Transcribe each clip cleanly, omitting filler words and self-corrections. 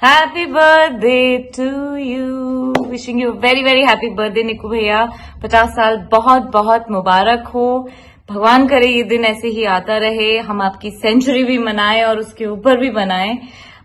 Happy birthday to you. Wishing you very very happy birthday Niku भैया। 50 साल बहुत बहुत मुबारक हो। भगवान करे ये दिन ऐसे ही आता रहे, हम आपकी सेंचुरी भी मनाएं और उसके ऊपर भी मनाएं।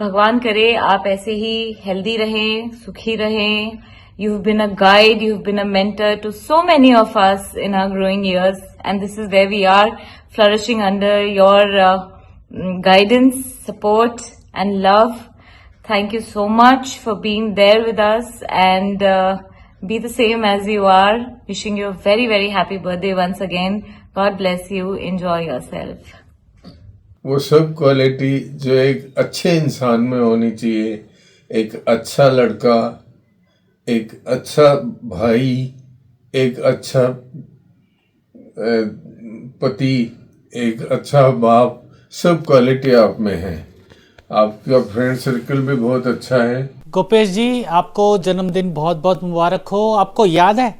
भगवान करे आप ऐसे ही हेल्दी रहें, सुखी रहें। You've been a guide, you've been a mentor to so many of us in our growing years, and this is where we are, flourishing under your guidance, support, and love. Thank you so much for being there with us, and be the same as you are. Wishing you a very, very happy birthday once again. God bless you. Enjoy yourself. वो सब quality जो एक अच्छे इंसान में होनी चाहिए, एक अच्छा लड़का, एक अच्छा भाई, एक अच्छा पति, एक अच्छा बाप, सब क्वालिटी आप में है। आपका फ्रेंड सर्कल भी बहुत अच्छा है। गोपेश जी, आपको जन्मदिन बहुत बहुत मुबारक हो। आपको याद है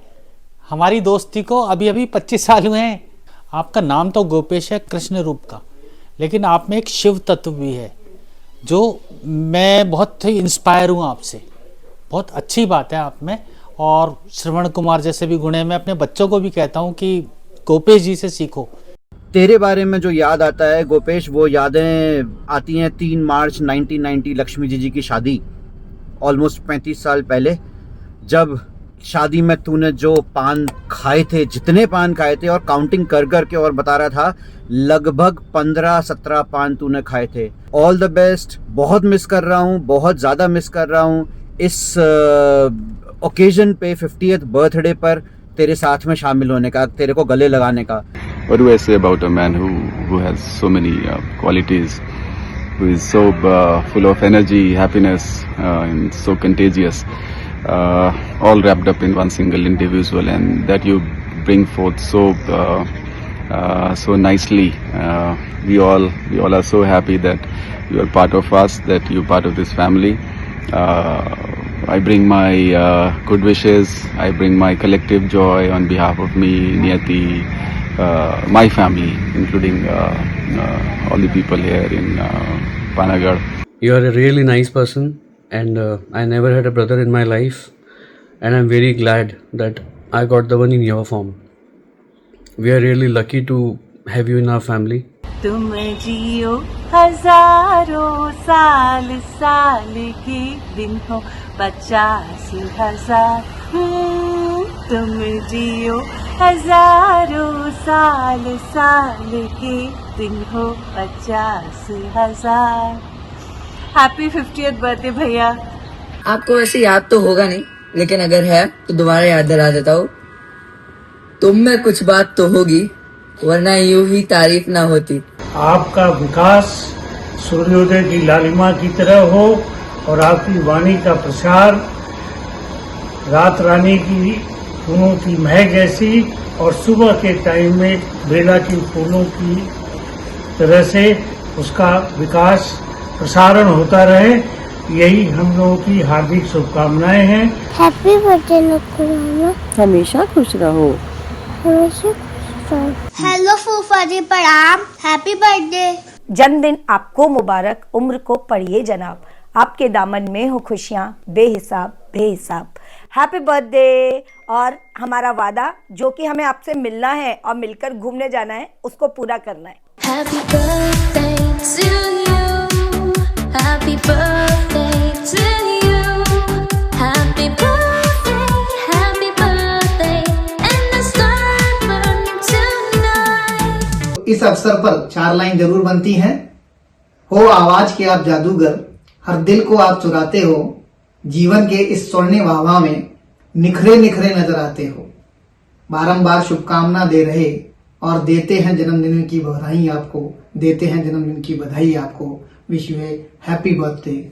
हमारी दोस्ती को अभी अभी 25 साल हुए हैं। आपका नाम तो गोपेश है कृष्ण रूप का, लेकिन आप में एक शिव तत्व भी है जो मैं बहुत ही इंस्पायर हूँ आपसे। बहुत अच्छी बात है आप में, और श्रवण कुमार जैसे भी गुण है। मैं अपने बच्चों को भी कहता हूँ कि गोपेश जी से सीखो। तेरे बारे में जो याद आता है गोपेश, वो यादें आती हैं 3 मार्च 1990 लक्ष्मी जी की शादी, ऑलमोस्ट 35 साल पहले, जब शादी में तूने जो पान खाए थे, जितने पान खाए थे, और काउंटिंग कर कर के और बता रहा था, लगभग 15-17 पान तूने खाए थे। All the best. बहुत मिस कर रहा हूँ, बहुत ज़्यादा मिस कर रहा हूँ। इस ओकेजन पे 50th बर्थडे पर तेरे साथ में शामिल होने का, तेरे को गले लगाने का। What do I say about a man who has so many qualities, who is so full of energy, happiness, and so contagious, all wrapped up in one single individual, and that you bring forth so nicely. We all are so happy that you are part of us, that you are part of this family. I bring my good wishes, I bring my collective joy on behalf of me, Niyati, my family, including all the people here in Panagarh. You are a really nice person, and I never had a brother in my life, and I'm very glad that I got the one in your form. We are really lucky to have you in our family. तुम जियो हजारों साल, साल के दिन हो 50,000। तुम जियो हजारों साल, साल के दिन हो 50,000। हैप्पी 50th बर्थडे भैया। आपको वैसे याद तो होगा नहीं, लेकिन अगर है तो दोबारा याद दिला देता हूँ। तुम में कुछ बात तो होगी, वरना यूं ही तारीफ ना होती। आपका विकास सूर्योदय की लालिमा की तरह हो, और आपकी वाणी का प्रसार रात रानी की फूलों की महक ऐसी, और सुबह के टाइम में बेला की फूलों की तरह से उसका विकास प्रसारण होता रहे। यही हम लोगों की हार्दिक शुभकामनाएं हैं। हैप्पी बर्थडे नुक्कू मामा। हमेशा खुश रहो। हमेशा खुश रहो। हेलो फूफा जी, प्रणाम। Happy birthday. जन्मदिन आपको मुबारक, उम्र को पढ़िए जनाब, आपके दामन में हो खुशियाँ बेहिसाब बेहिसाब। Happy birthday. और हमारा वादा जो कि हमें आपसे मिलना है और मिलकर घूमने जाना है, उसको पूरा करना है। Happy birthday to you, happy birthday to you, happy birthday, happy birthday, and the star burn tonight. इस अवसर पर 4 लाइन जरूर बनती हैं। हो आवाज के आप जादूगर, हर दिल को आप चुराते हो, जीवन के इस स्वर्णिम हवा में निखरे निखरे नजर आते हो। बारंबार शुभकामना दे रहे और देते हैं जन्मदिन की बधाई आपको, देते हैं जन्मदिन की बधाई आपको। Wish you happy birthday.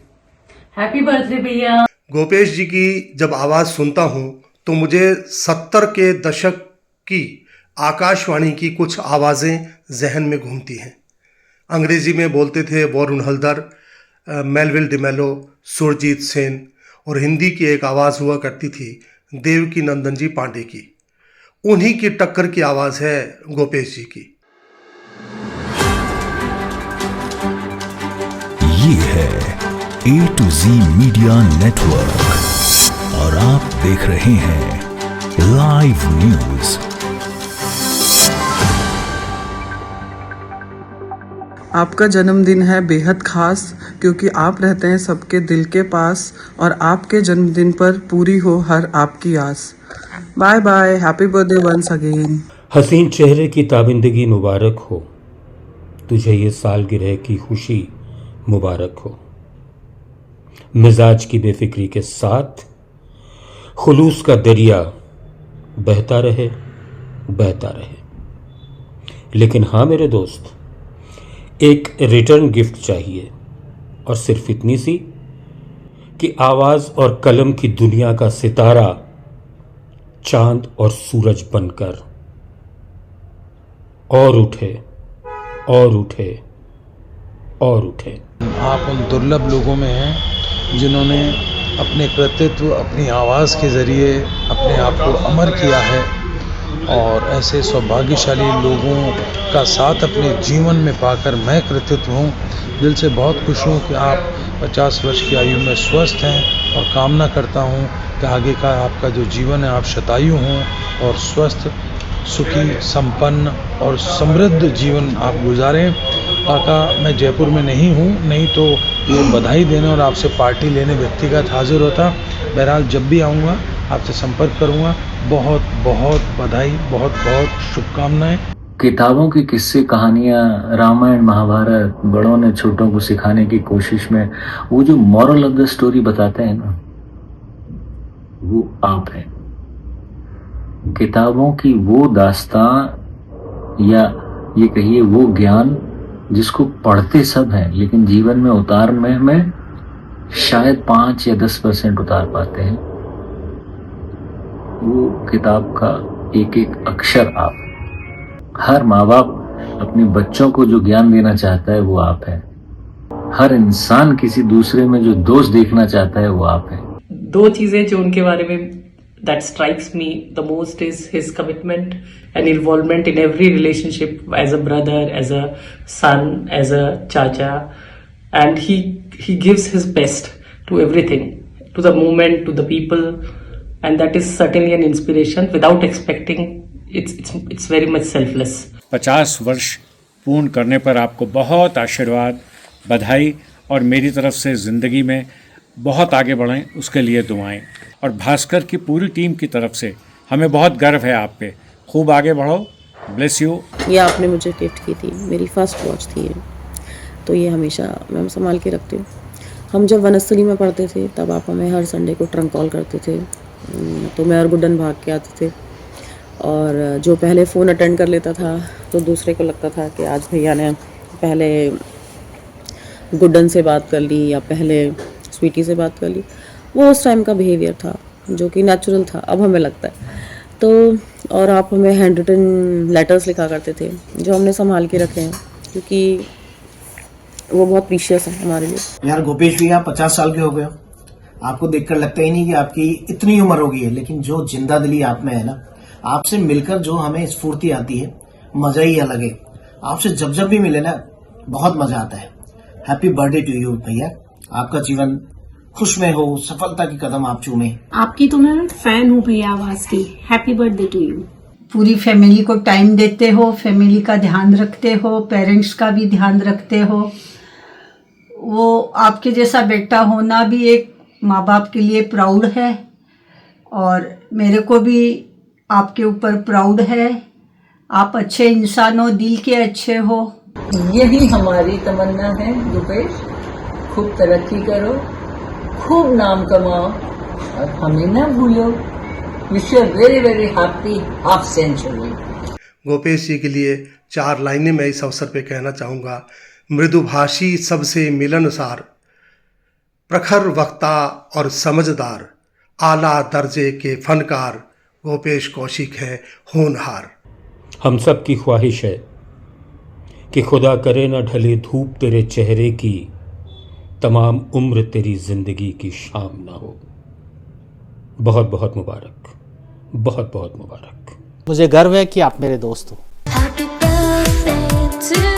Happy birthday भैया। गोपेश जी की जब आवाज सुनता हूँ तो मुझे 70 के दशक की आकाशवाणी की कुछ आवाजें जहन में घूमती हैं। अंग्रेजी में बोलते थे वरुण हल्दर, मेलविल डिमेलो, सुरजीत सेन, और हिंदी की एक आवाज़ हुआ करती थी देवकी नंदन जी पांडे की। उन्हीं की टक्कर की आवाज़ है गोपेश जी की। ये है A to Z media network और आप देख रहे हैं लाइव न्यूज। आपका जन्मदिन है बेहद खास, क्योंकि आप रहते हैं सबके दिल के पास, और आपके जन्मदिन पर पूरी हो हर आपकी आस। Bye bye, happy birthday once again. हसीन चेहरे की ताबिंदगी मुबारक हो, तुझे ये सालगिरह की खुशी मुबारक हो। मिजाज की बेफिक्री के साथ खुलूस का दरिया बहता रहे, बहता रहे। लेकिन हाँ मेरे दोस्त, एक रिटर्न गिफ्ट चाहिए, और सिर्फ इतनी सी कि आवाज और कलम की दुनिया का सितारा चांद और सूरज बनकर और उठे और उठे और उठे। आप उन दुर्लभ लोगों में हैं जिन्होंने अपने कृतित्व, अपनी आवाज़ के ज़रिए अपने आप को अमर किया है, और ऐसे सौभाग्यशाली लोगों का साथ अपने जीवन में पाकर मैं कृतित्व हूँ। दिल से बहुत खुश हूँ कि आप 50 वर्ष की आयु में स्वस्थ हैं, और कामना करता हूँ कि आगे का आपका जो जीवन है आप शतायु हों और स्वस्थ, सुखी, संपन्न और समृद्ध जीवन आप गुजारें। काका, मैं जयपुर में नहीं हूँ, नहीं तो ये बधाई देने और आपसे पार्टी लेने व्यक्तिगत हाजिर होता। बहरहाल जब भी आऊँगा आपसे संपर्क करूँगा। बहुत बहुत बधाई, बहुत बहुत शुभकामनाएं। किताबों की किस्से कहानियाँ, रामायण महाभारत, बड़ों ने छोटों को सिखाने की कोशिश में वो जो मॉरल ऑफ द स्टोरी बताते हैं ना, वो आप हैं। किताबों की वो दास्तां, या ये कहिए वो ज्ञान जिसको पढ़ते सब हैं, लेकिन जीवन में उतारने में शायद 5 या 10% उतार पाते हैं। वो किताब का एक एक अक्षर आप। हर माँ बाप अपने बच्चों को जो ज्ञान देना चाहता है वो आप है। हर इंसान किसी दूसरे में जो दोष देखना चाहता है वो आप है। 2 चीजें जो उनके बारे में that strikes me the most is his commitment and involvement in every relationship, as a brother, as a son, as a chacha, and he gives his best to everything, to the movement, to the people, and that is certainly an inspiration without expecting. It's very much selfless. 50 वर्ष पूर्ण करने पर आपको बहुत आशीर्वाद, बधाई, और मेरी तरफ से ज़िंदगी में बहुत आगे बढ़ें उसके लिए दुआएं। और भास्कर की पूरी टीम की तरफ से हमें बहुत गर्व है आप पे। खूब आगे बढ़ो। Bless you. ये आपने मुझे गिफ्ट की थी, मेरी फर्स्ट वॉच थी ये, तो ये हमेशा मैं संभाल के रखती हूँ। हम जब वनस्थली में पढ़ते थे तब आप हमें हर संडे को ट्रंक कॉल करते थे, तो मैं और गुड्डन भाग के आते थे, और जो पहले फ़ोन अटेंड कर लेता था तो दूसरे को लगता था कि आज भैया ने पहले गुड्डन से बात कर ली या पहले स्वीटी से बात कर ली। वो उस टाइम का बिहेवियर था जो कि नेचुरल था, अब हमें लगता है। तो और आप हमें हैंड रिटन लेटर्स लिखा करते थे जो हमने संभाल के रखे हैं, क्योंकि वो बहुत प्रीशियस है हमारे लिए। यार गोपेश भैया 50 साल के हो गए हो, आपको देखकर लगता ही नहीं कि आपकी इतनी उम्र हो गई है, लेकिन जो जिंदा दिली आप में है ना, आपसे मिलकर जो हमें स्फूर्ति आती है, मजा ही अलग है। आपसे जब जब भी मिले ना, बहुत मजा आता है। हैप्पी बर्थडे टू यू भैया, आपका जीवन खुश में हो, सफलता की कदम आप चूमे। आपकी तो मैं फैन हूँ भैया आवाज की। Happy birthday to you. पूरी फैमिली को टाइम देते हो, फैमिली का ध्यान रखते हो, पेरेंट्स का भी ध्यान रखते हो। वो आपके जैसा बेटा होना भी एक माँ बाप के लिए प्राउड है, और मेरे को भी आपके ऊपर प्राउड है। आप अच्छे इंसान हो, दिल के अच्छे हो। यही हमारी तमन्ना है रुपेश, खूब तरक्की करो, खूब नाम कमाओ, और हमें ना भूलो। Wish you very very happy half century. Gopesh ji के लिए 4 लाइनें मैं इस अवसर पे कहना चाहूँगा। मृदुभाषी, सबसे मिलनसार, प्रखर वक्ता और समझदार, आला दर्जे के फनकार, गोपेश कौशिक है होनहार। हम सब की ख्वाहिश है कि खुदा करे न ढले धूप तेरे चेहरे की, तमाम उम्र तेरी जिंदगी की शाम ना हो। बहुत बहुत मुबारक, बहुत बहुत मुबारक। मुझे गर्व है कि आप मेरे दोस्त हो। Happy birthday to